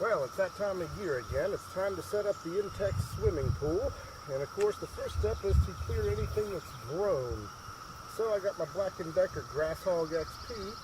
Well, it's that time of year again. It's time to set up the Intex swimming pool. And of course, the first step is to clear anything that's grown. So I got my Black & Decker Grass Hog XP.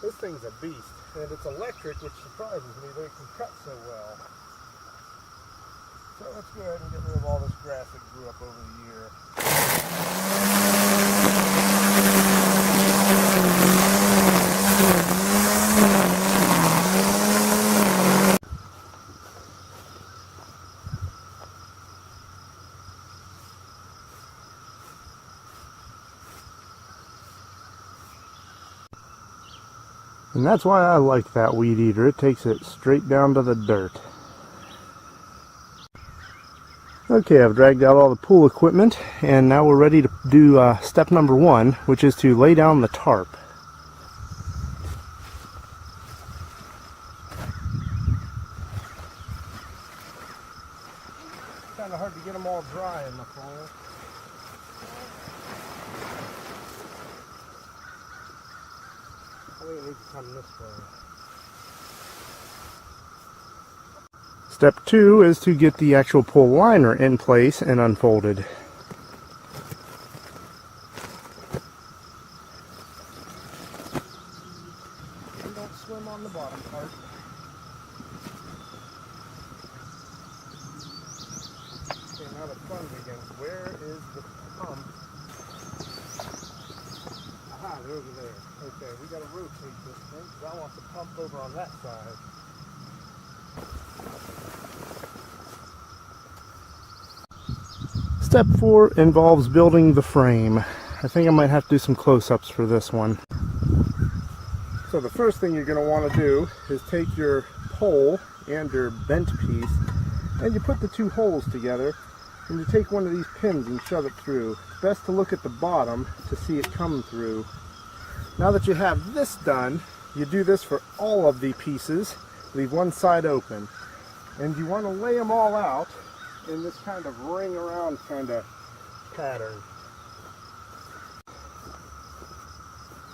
This thing's a beast, and it's electric, which surprises me that it can cut so well. So let's go ahead and get rid of all this grass that grew up over the year. And that's why I like that weed eater. It takes it straight down to the dirt. Okay, I've dragged out all the pool equipment, and now we're ready to do step number 1, which is to lay down the tarp. It's kind of hard to get them all dry in the pool. I think it needs to come this way. Step 2 is to get the actual pool liner in place and unfolded. And don't swim on the bottom part. Okay, now the fun begins. Where is the pump? Aha, they're over there. Okay, we gotta rotate this thing because I want the pump over on that side. Step 4 involves building the frame. I think I might have to do some close-ups for this one. So the first thing you're going to want to do is take your pole and your bent piece and you put the two holes together and you take one of these pins and shove it through. It's best to look at the bottom to see it come through. Now that you have this done, you do this for all of the pieces. Leave one side open. And you want to lay them all out in this kind of ring around kind of pattern.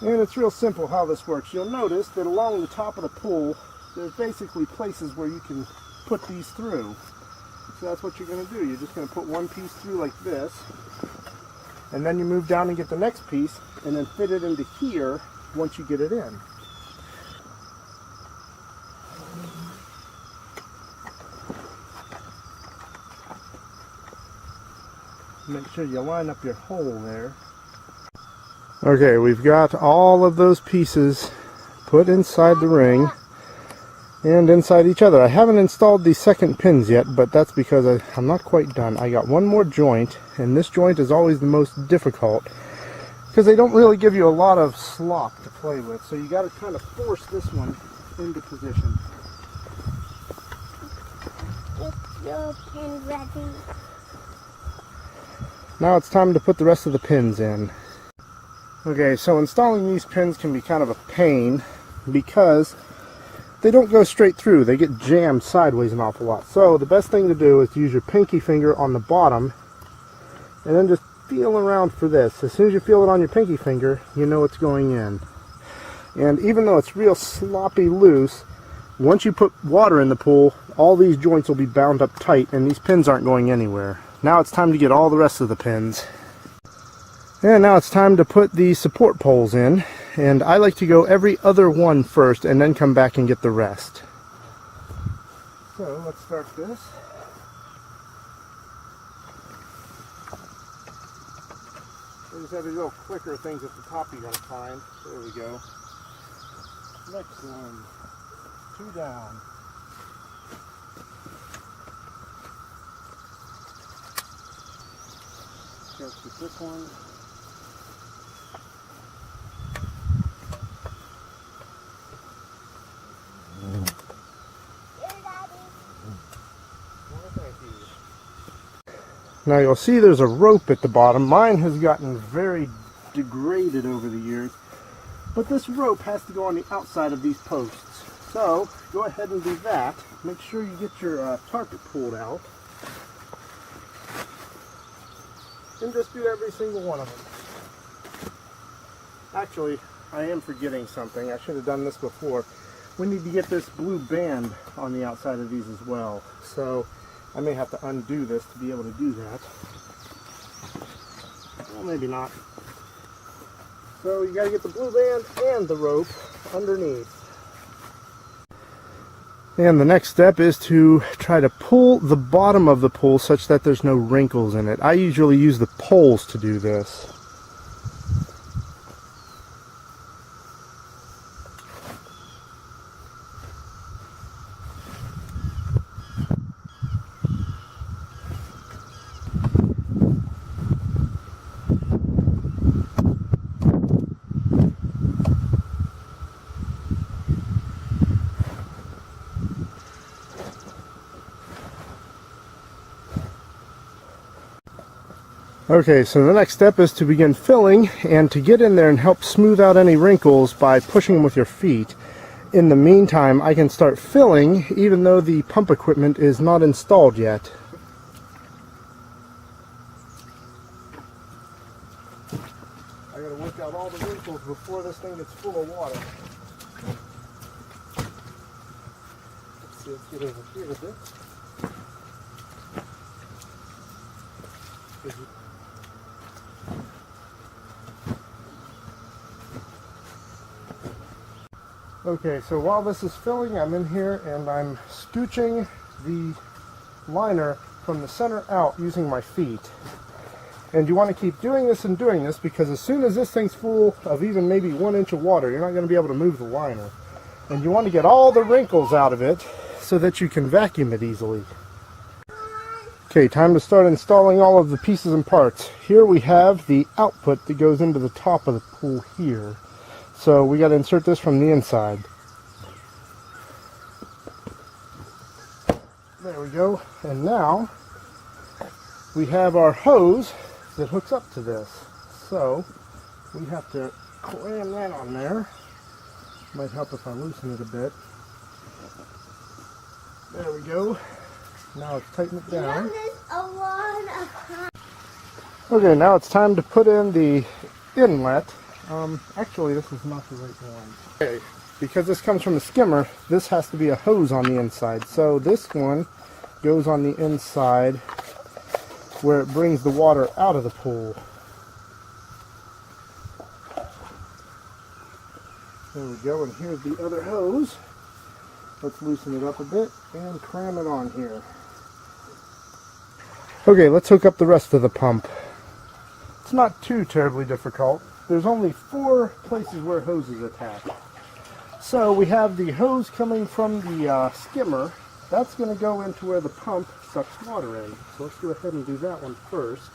And it's real simple how this works. You'll notice that along the top of the pool, there's basically places where you can put these through. So that's what you're going to do. You're just going to put one piece through like this, and then you move down and get the next piece, and then fit it into here once you get it in. Make sure you line up your hole there. Okay, we've got all of those pieces put inside the ring and inside each other. I haven't installed the second pins yet, but that's because I'm not quite done. I got one more joint, and this joint is always the most difficult because they don't really give you a lot of slop to play with, so you got to kind of force this one into position. Get your pin ready. Now it's time to put the rest of the pins in. Okay, so installing these pins can be kind of a pain because they don't go straight through. They get jammed sideways an awful lot. So the best thing to do is to use your pinky finger on the bottom and then just feel around for this. As soon as you feel it on your pinky finger, you know it's going in. And even though it's real sloppy loose, once you put water in the pool, all these joints will be bound up tight and these pins aren't going anywhere. Now it's time to get all the rest of the pins. And now it's time to put the support poles in. And I like to go every other one first and then come back and get the rest. So let's start this. We just have these little clicker things at the top you're going to find. There we go. Next one. 2 down. Starts with this one. Now you'll see there's a rope at the bottom. Mine has gotten very degraded over the years, but this rope has to go on the outside of these posts. So go ahead and do that. Make sure you get your tarp pulled out. And just do every single one of them. Actually, I am forgetting something. I should have done this before. we need to get this blue band on the outside of these as well. So I may have to undo this to be able to do that. Well, maybe not. So you got to get the blue band and the rope underneath. And the next step is to try to pull the bottom of the pool such that there's no wrinkles in it. I usually use the poles to do this. Okay, so the next step is to begin filling, and to get in there and help smooth out any wrinkles by pushing them with your feet. In the meantime, I can start filling even though the pump equipment is not installed yet. I gotta work out all the wrinkles before this thing gets full of water. Let's see, let's get over here a bit. Okay, so while this is filling, I'm in here and I'm scooching the liner from the center out using my feet. And you want to keep doing this and doing this, because as soon as this thing's full of even maybe 1 inch of water, you're not going to be able to move the liner. And you want to get all the wrinkles out of it so that you can vacuum it easily. Okay, time to start installing all of the pieces and parts. Here we have the output that goes into the top of the pool here. So we got to insert this from the inside. There we go. And now we have our hose that hooks up to this. So we have to clam that on there. Might help if I loosen it a bit. There we go. Now let's tighten it down. Okay, now it's time to put in the inlet. Actually, this is not the right one. Okay, because this comes from a skimmer, this has to be a hose on the inside. So this one goes on the inside where it brings the water out of the pool. There we go, and here's the other hose. Let's loosen it up a bit and cram it on here. Okay, let's hook up the rest of the pump. It's not too terribly difficult. There's only 4 places where hose is attached. So we have the hose coming from the skimmer. That's going to go into where the pump sucks water in. So let's go ahead and do that one first.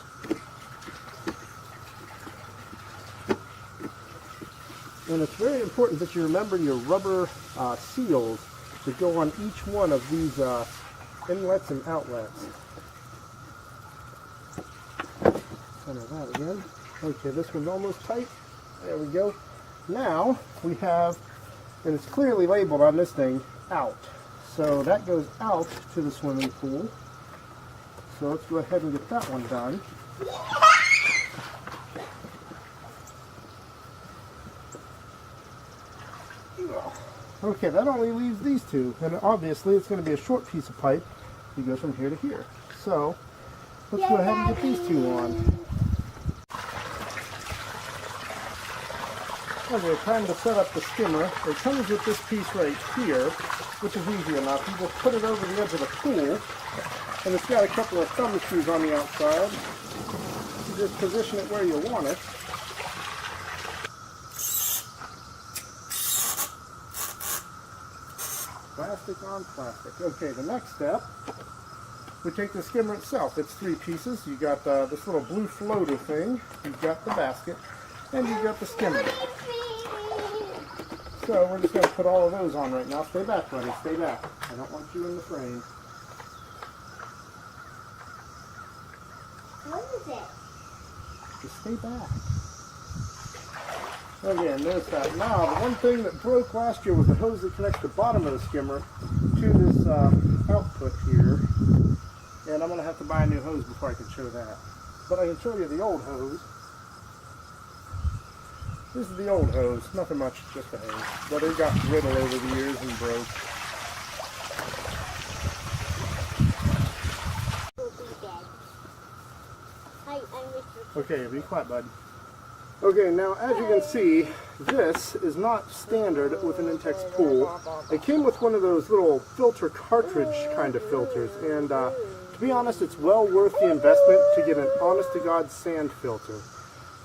And it's very important that you remember your rubber seals that go on each one of these inlets and outlets. Center that again. Okay, this one's almost tight. There we go. Now we have, and it's clearly labeled on this thing, out. So that goes out to the swimming pool. So let's go ahead and get that one done. Okay, that only leaves these 2, and obviously it's going to be a short piece of pipe that goes from here to here. So let's go ahead and get these 2 on. Okay, time to set up the skimmer. It comes with this piece right here, which is easy enough. You just put it over the edge of the pool, and it's got a couple of thumb screws on the outside. You just position it where you want it. Plastic on plastic. Okay, the next step, we take the skimmer itself. It's 3 pieces. You got this little blue floater thing. You've got the basket, and you've got the skimmer. So we're just going to put all of those on right now. Stay back, buddy. Stay back. I don't want you in the frame. What is it? Just stay back. Okay, and notice that. Now, the one thing that broke last year was the hose that connects the bottom of the skimmer to this output here. And I'm going to have to buy a new hose before I can show that. But I can show you the old hose. This is the old hose, nothing much, just a hose. But it got brittle over the years and broke. Okay, be quiet, bud. Okay, now as you can see, this is not standard with an Intex pool. It came with one of those little filter cartridge kind of filters, and to be honest, it's well worth the investment to get an honest-to-God sand filter.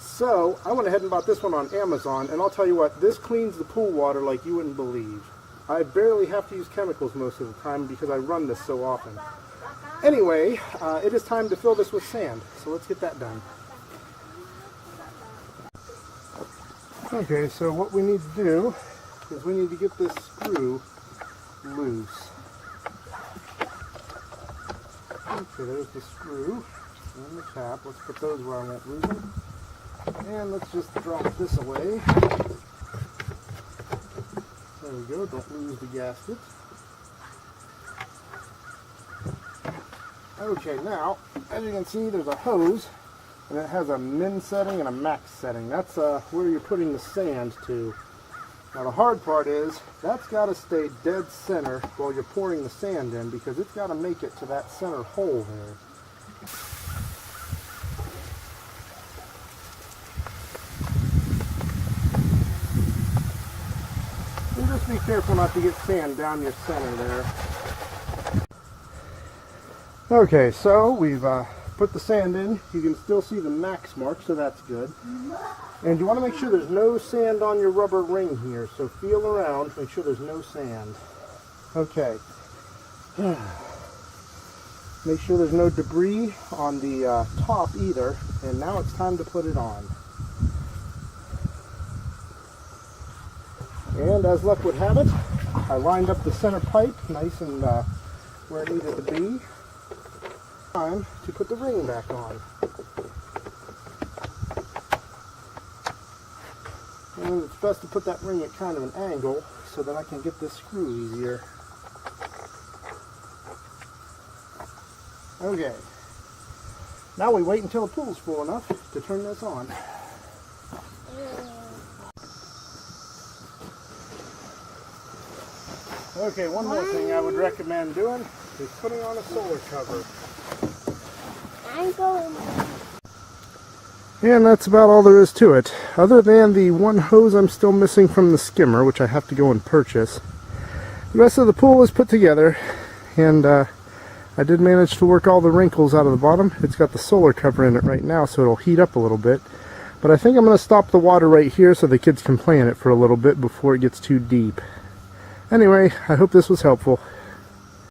So, I went ahead and bought this one on Amazon, and I'll tell you what, this cleans the pool water like you wouldn't believe. I barely have to use chemicals most of the time because I run this so often. Anyway, it is time to fill this with sand, so let's get that done. Okay, so what we need to do is we need to get this screw loose. Okay, there's the screw and the cap. Let's put those where I won't lose them. And let's just drop this away. There we go, don't lose the gasket. Okay, now, as you can see, there's a hose, and it has a min setting and a max setting. That's where you're putting the sand to. Now the hard part is, that's got to stay dead center while you're pouring the sand in, because it's got to make it to that center hole there. And just be careful not to get sand down your center there. Okay, so we've put the sand in. You can still see the max mark, so that's good. And you want to make sure there's no sand on your rubber ring here, so feel around, make sure there's no sand. Okay. Make sure there's no debris on the top either, and now it's time to put it on. And as luck would have it, I lined up the center pipe nice and where it needed to be. Time to put the ring back on. And it's best to put that ring at kind of an angle so that I can get this screw easier. Okay. Now we wait until the pool's full enough to turn this on. Okay, one more thing I would recommend doing is putting on a solar cover. I'm going. And that's about all there is to it. Other than the one hose I'm still missing from the skimmer, which I have to go and purchase. The rest of the pool is put together, and I did manage to work all the wrinkles out of the bottom. It's got the solar cover in it right now, so it'll heat up a little bit. But I think I'm going to stop the water right here so the kids can play in it for a little bit before it gets too deep. Anyway, I hope this was helpful.